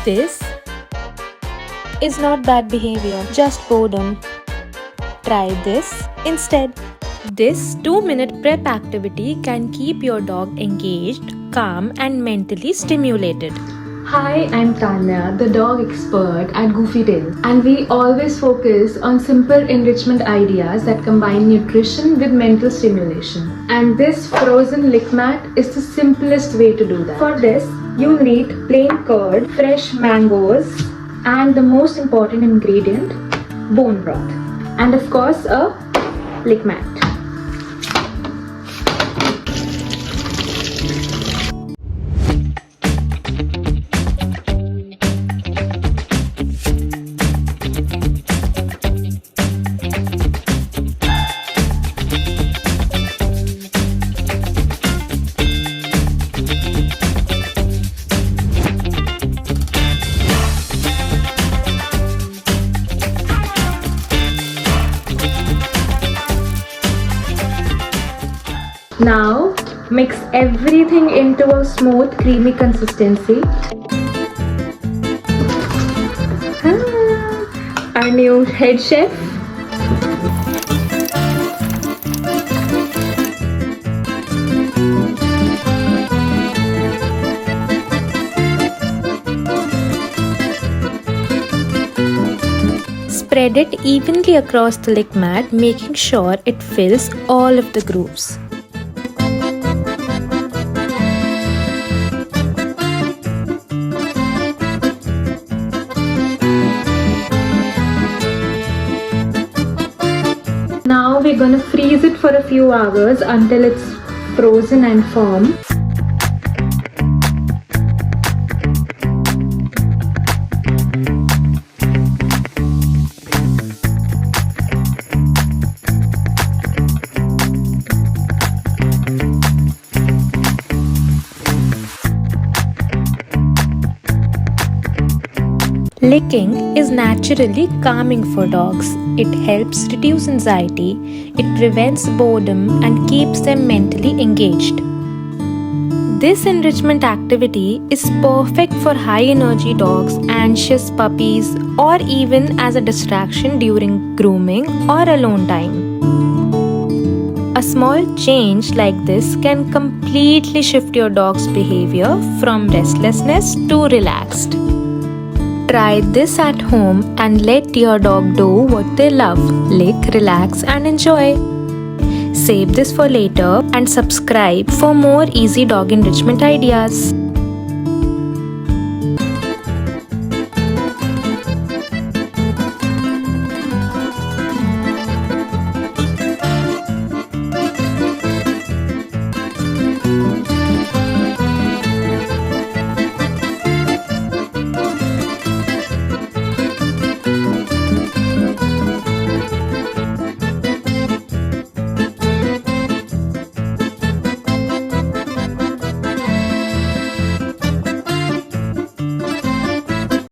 This is not bad behavior, just boredom. Try this instead. This 2-minute prep activity can keep your dog engaged, calm, and mentally stimulated. Hi, I'm Tanya, the dog expert at Goofy Tales, and we always focus on simple enrichment ideas that combine nutrition with mental stimulation. And this frozen lick mat is the simplest way to do that. For this, you'll need plain curd, fresh mangoes, and the most important ingredient, bone broth. And of course, a lick mat. Now, mix everything into a smooth, creamy consistency. Our new head chef. Spread it evenly across the lick mat, making sure it fills all of the grooves. Now we're gonna freeze it for a few hours until it's frozen and firm. Licking is naturally calming for dogs. It helps reduce anxiety, it prevents boredom, and keeps them mentally engaged. This enrichment activity is perfect for high-energy dogs, anxious puppies, or even as a distraction during grooming or alone time. A small change like this can completely shift your dog's behavior from restlessness to relaxed. Try this at home and let your dog do what they love: lick, relax, and enjoy. Save this for later and subscribe for more easy dog enrichment ideas.